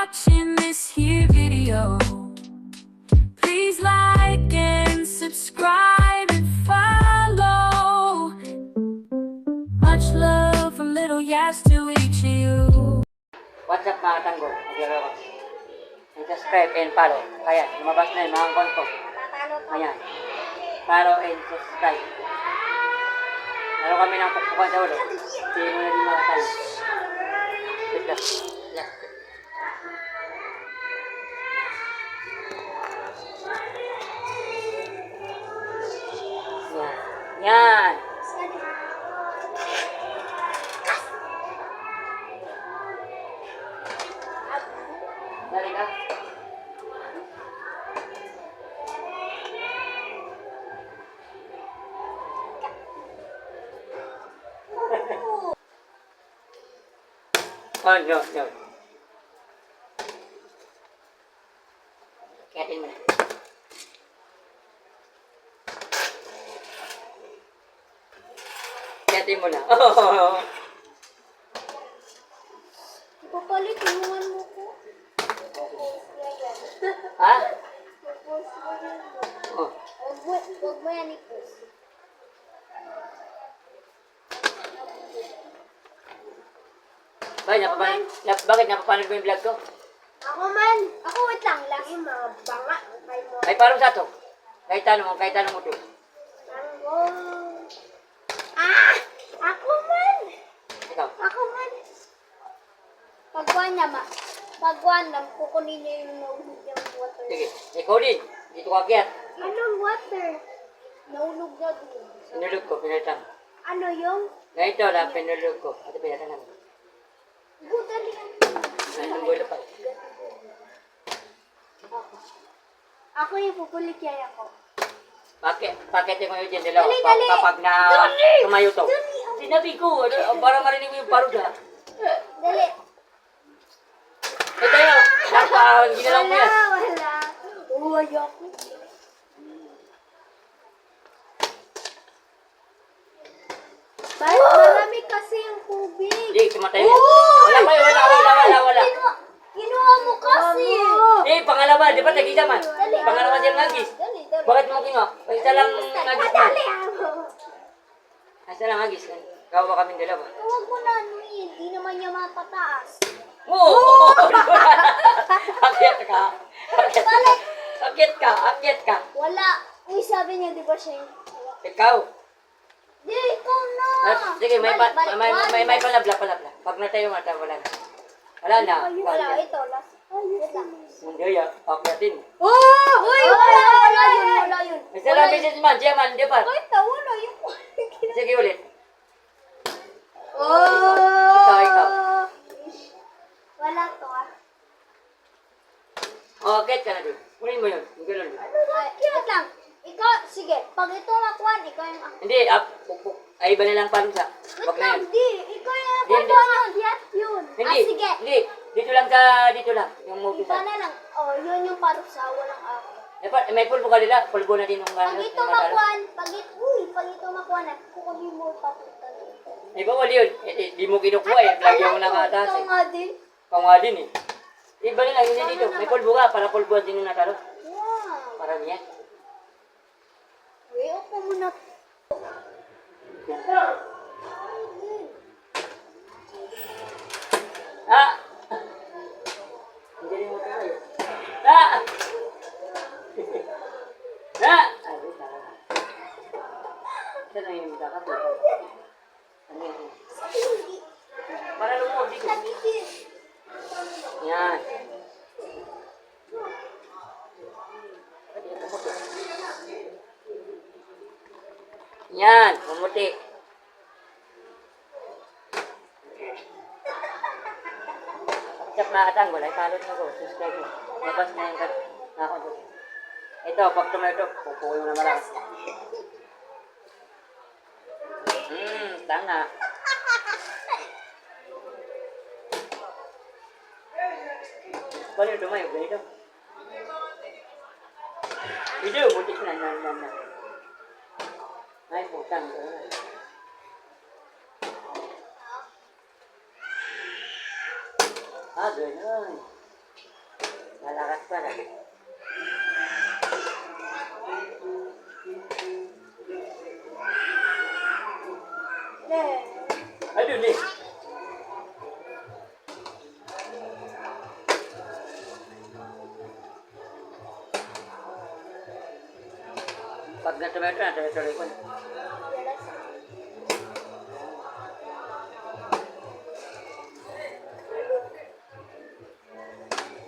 watching this here video. Please like and subscribe and follow. Much love from Little Yas to each of you. What's up mga tanggol? Magyaro ko. And subscribe and follow. Ayan, lumabas na yung mga account ko. Ayan. Follow and subscribe. Meron kami ng pagpukan sa ulo. Hindi mo na din makatalo. Wait lang. Yan. Yan. Dali ka. Oh, no, no. Kayatin mo na. Kayatin mo na. Oh. Ipapalit, inuman mo ko. Ha? Ipopost mo yan. Oh. Huwag mo yan i-post. Bakit napapanood mo yung vlog ko? Ako wait lang, yung mga banga. Ay, parang sa to. Kahit tanong mo to. Ako man! Ikaw. Pagwan na, kukunin niya yung nahulog yung water. Sige, ikaw din. Dito ka kiyat. Anong water? Nahulog na doon. Pinulog ko, pinalitan. Ano yung? Ganito lang, pinulog ko. At pinalitan namin. Budali yan. Ay, nung bulo pa. Ako yung pupulik yaya ko. Paketin mo yun dyan nila. Dali. Kapag na tumayo to. Dali. Sinabi ko, para marinig mo yung paruda. Dali. Ito yun, ginalang mo yan. Wala. Uway ako. Marami kasi yung tubig. Hindi, kumatay yan. Wala. Kinuha mo kasi. Pangalawa, di ba tag-isa man? Dali. Pangalawa siyang nagis. Dali. Bakit mo kinuha? Isa lang nagis man. Dali. Isa lang nagis. Kawa kaming dalawa. Huwag mo na anuin. Hindi naman niya mapataas. Oo! Akyat ka. Wala. Uy, sabi niya, di ba siya yung... Ikaw. Di, ikaw na. Sige, may Balik. palabla. Pag natayo mata, wala na. Wala na. Wala, ito. Last. Wait lang. Hindi, akyatin. Uy, wala yun. Isa lang business man, Diyaman, di ba? Wait, wala yun. Sige ulit. Oh! Ikaw. Wala to Akyat ka na din. Kunin mo yun. Yung ganun din. Wait lang. Ikaw, sige. Pag ito makuha, ikaw yung... Hindi, ay iba na lang parang sa. Wait Wag na lang, yun. di. Ikaw yung Hindi. makuha yun. Diyan yun. Hindi, sige. hindi. Dito lang. Yung Iba mobisa. na lang. Oh, yun yung parusa. Walang ako. May pulbo ka nila. Pulbo na din yung Pag ito makuha, pag ito makuha na, kukunin mo papunta dito. Ay, bawal yun. Di mo kinukuha eh. Lagyan mo lang atas Ikaw eh. nga din. Ikaw nga din eh. Iba na lang yun dito. May pulbo ka para pulbo din yung natalo. Wow. Para niya. Uy, ako muna. Ah! Hindi rin mo tayo. Ah! Ah! Ay, tara. Saan ang inimita ka? Ano yan? Para lumog dito. Yan. Yan, pumuti. Siyap na katanggol, ay follow nyo ko, subscribe mo. Labas na yung ako doon. Ito, pag tumayo, pupukoy mo na malakas. Tanga. Paano yung tumayo? Ganito. Video, butik na. Ay, putang. Ganun. Malakas pala. Ayun eh. Pag na-tomato na, tuloy-tuloy ko na.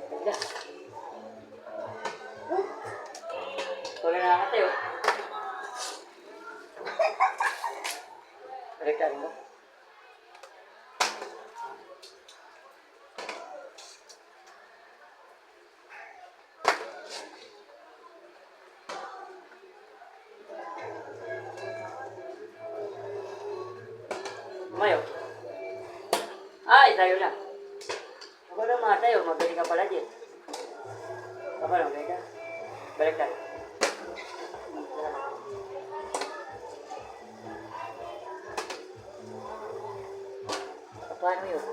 Ganda. Tuloy na nakatay oh. Balik tayo mo. Mayo. Ay, tayo na. Ako na mga tayo, magaling ka pala dyan. Ako lang, balik. Balik tayo. Paano yun?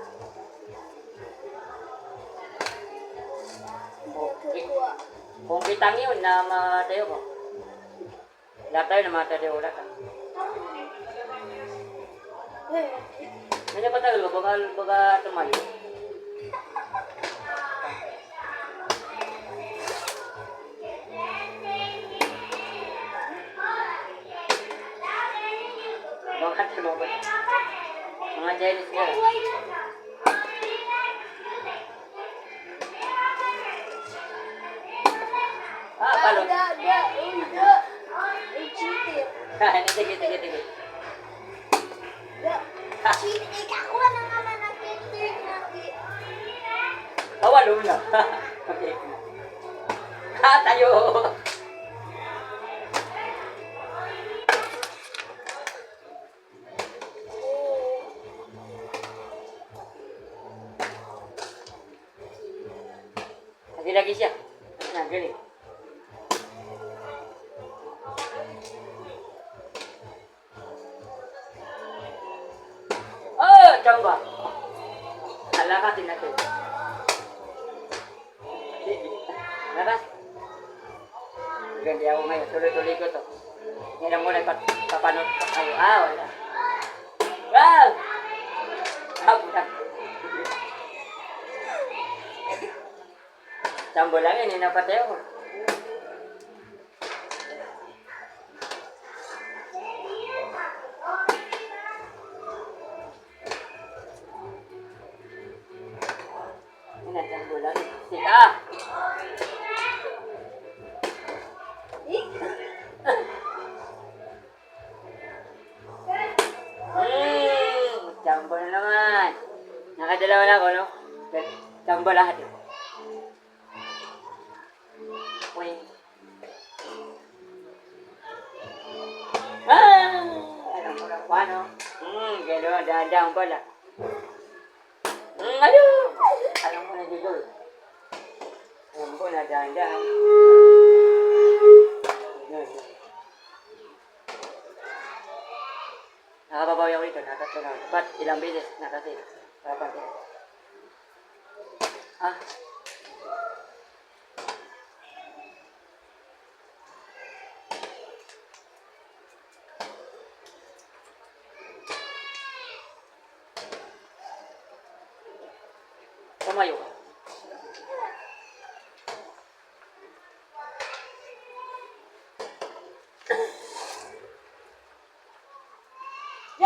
Kung kitang yun na matayo ko. Lahat tayo na matayo ulat. Kanya pa tayo, baga tumayo. Baga tumayo. Mga Chinese nila. Ah, palo. Sige. Ikakuha na naman ang picture natin. Awalo na. Okay. Tayo. Lagi siya. Nah, gini. Oh, coba. Alakatin natin. Labas. Ganti ako ngayon. Tuloy-tuloy ko to. Ngayon muna papanot ko kayo. Ah, wala. Wow! Abutan. Sambo lang yun, napatay ako. Sambo lang. Sika! Sambo na naman. Nakadalawa na ako, no? Sambo lahat yun. Alam ko lang paano. Gano'n, dahan-dahan pala. Alam ko na dito. Alam ko na dahan-dahan. Nakababawi ako dito, natatlo na. Ba't ilang beses nakasave? Para pang tumayo ka.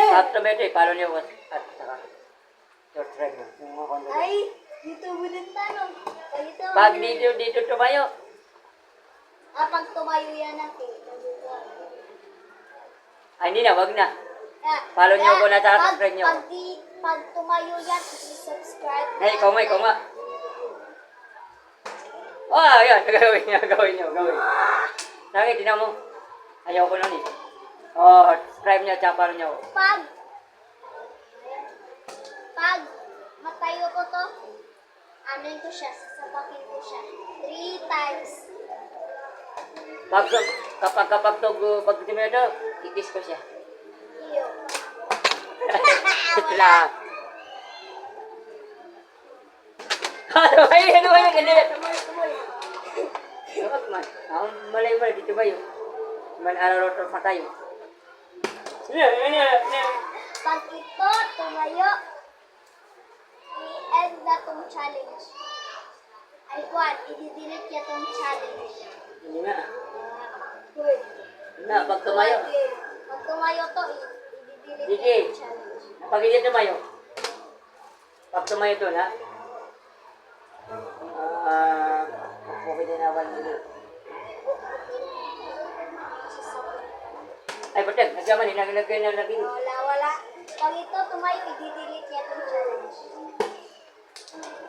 At tomato, palo niyo at saka short rib mo. Yung mga kondo. Ay, dito mo din tanong. Pag dito tumayo. Pag tumayo yan natin. Ay, hindi na, wag na. Follow niyo ko na sa subscribe niyo. Pag tumayo yan, i-subscribe. Hey, ikaw nga. Oh, yan. Gawin niyo. Bakit, tinan mo. Ayaw ko nun eh. Oh, subscribe niyo, tsaka follow niyo. Pag matayo ko to, anuin ko siya, sasabakin ko siya. 3 times. Kapag tomato, kikis ko siya. Iyo. Lang. Ano ba yun? Tumoy. Dapat man. Ako malay-malay dito ba yun? Man araw-araw pa tayo. Pag ito tumayo, i-end na tong challenge. Ay, Juan, i-delete niya tong challenge. Hindi nga. Uy. Na, pag tumayo. Pag tumayo to, i-delete Sige. niya tong challenge. Pag hindi tumayo. Pag tumayo to na. Okay din naman dito. Ay, batal. Nagyaman, nilagay na lagi. Wala. Pag ito tumayo, i-delete niya tong challenge.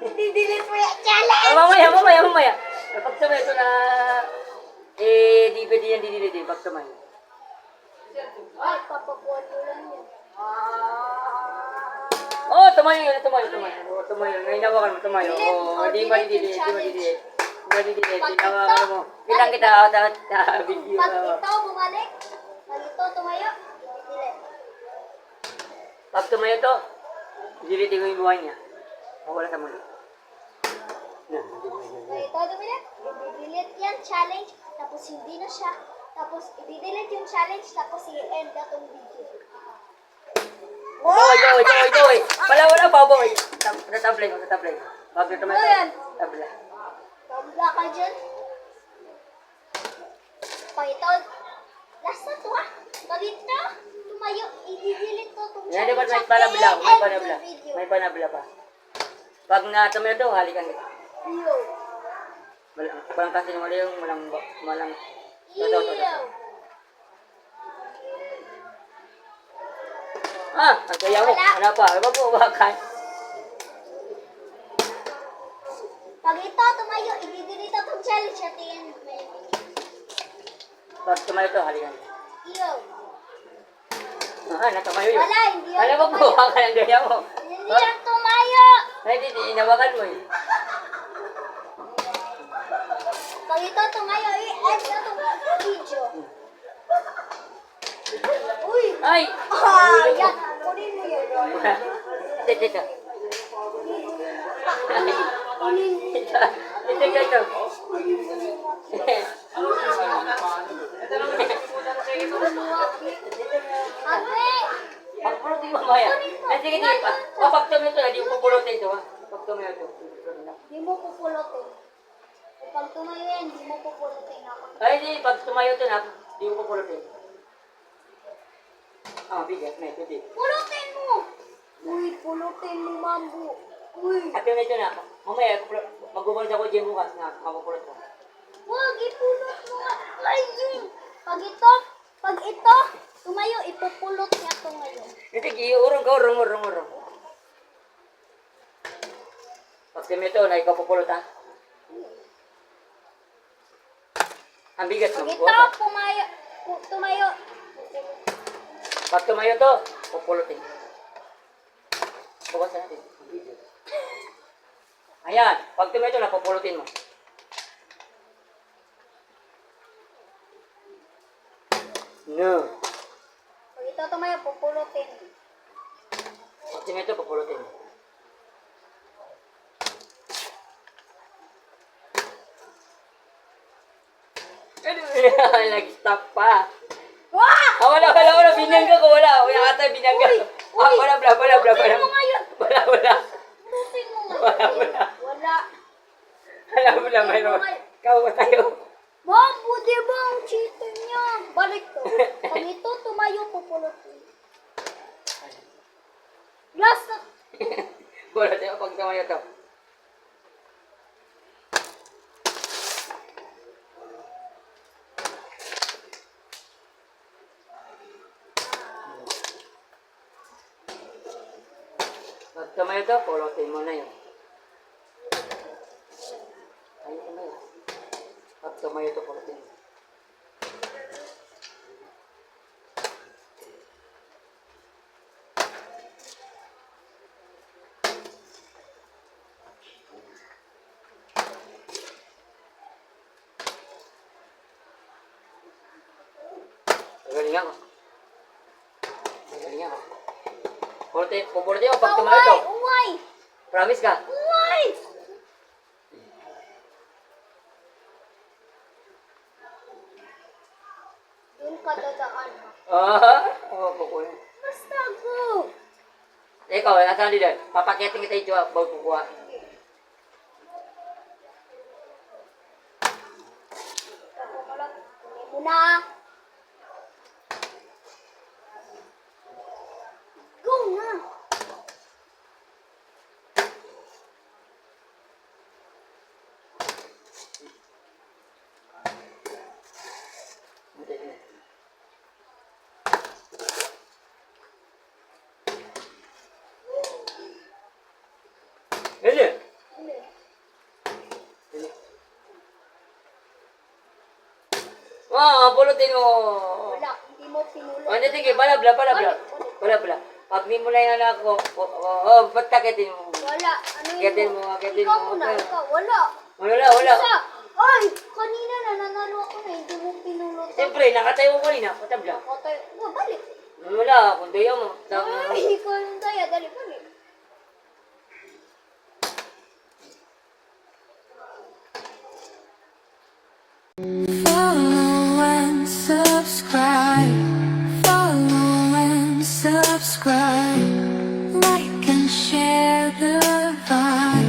I-delete mo yung challenge! Mamaya. Pag tumayo to na, di pwede yan didiliti. Pag tumayo. Ay, papapuan mo lang yun. Oh, tumayo. Oh, tumayo. Ngayon nawakan mo, tumayo. Oh, di madidiliti. Tinawakan mo. Kitang kita, video. Pag ito bumalik, pag ito tumayo, i-delete. Pag tumayo to, diliti ko yung buhay niya. Mawala sa mundo. Pag ito dumilit, i-delete yan challenge, tapos hindi na siya. Tapos i-delete yung challenge, tapos i-end na tong video. Joy. Wala pa, boy. Natablay. Pag na tumayo Ayan. to, tablay. Tabla ka dyan. Pag ito, last na to ah. Pag ito, tumayo, i-delete to tong Yan, di ba challenge. may panabla pa. Pag na tumayo to, halikan kita. Iyo. Walang kasi yung walang Iyo. ang kaya mo. Wala. Ano pa? Ano pa po, bakit? Pag ito, tumayo, i-delete to tong challenge at i-end mo yung video. Pag tumayo to, halikan kita. Iyo. Natumayo yun. Wala, hindi yan Alam mo tumayo. po, ang gaya mo. Hindi yan tumayo. Ay, di, inawakan mo eh. Pag ito tumayo, i-end na tong video. Uy! Ay! Yan! Kunin mo yun. Dito. Dito. Ate! Pagpulutin mo mamaya. Sige, pag tumayo to, hindi mo pupulutin to ha. Pag tumayo to. Di mo pupulotin. Pag tumayo yan, di mo pupulotin ako. Ay, di, pag tumayo to na, hindi mo pupulutin. Bigat na ito, di. Pulutin mo! Uy, pulutin mo, mambu. Uy! At yun ito na, mamaya, mag-ubulis ako dyan bukas na mapupulot ko. Wag, ipulot mo nga. Ay, yun! Pag ito, tumayo, ipupulot niya to ngayon. Hindi, urong ka, urong. Pag tumayo to, na ikaw pupulot ha. Ang bigat Pag mo. ito, tumayo. Pag tumayo to, pupulutin. Bukas natin. Ayan, pag tumayo to, napupulutin mo. No. Pag ito tumayo, pupulutin. Pag tumayo to, pupulutin mo. Nag-stop pa. Wah! Wala. Binangga ko, wala. Wala ata, binangga. Wala. Pulutin mo ngayon. Wala. Pulutin mo ngayon. Wala. Wala, mayroon. Ikaw ba tayo? Mom, di ba ang cheater niya? Balik to. Pag ito tumayo, pupulutin. Last na. Wala tayo pag tumayo to. Pag tumayo to, pulutin mo na yun. Ayun tumayo. Pag tumayo to, pulutin mo. Magaling ako. Pupulutin mo pag tumayo to. Umay! Promise ka? Umay! Oo, kukunin. Basta ako. Ikaw, nasaan din? Papakitin kita yung bawal kukuha. Kukulot. Kunin mo na. Go na. Hindi. Pulutin mo. Wala. Hindi mo pinulot. Ano, sige, balabla. Balabla. Pag di mo na yung anak ko, ba't takitin mo? Wala. Ano yun Akitin mo, akitin Ikaw mo. muna. Ikaw. Wala. Wala. Isa. Ay! Kanina na nanalo ako na. Hindi mo pinulot. Siyempre, nakatayo ko kanina, patabla. Nakatay. Balik. Wala, kung dayo mo. Ay, ikaw yung daya. Dali, balik. Follow and subscribe. Follow and subscribe. Like and share the vibe.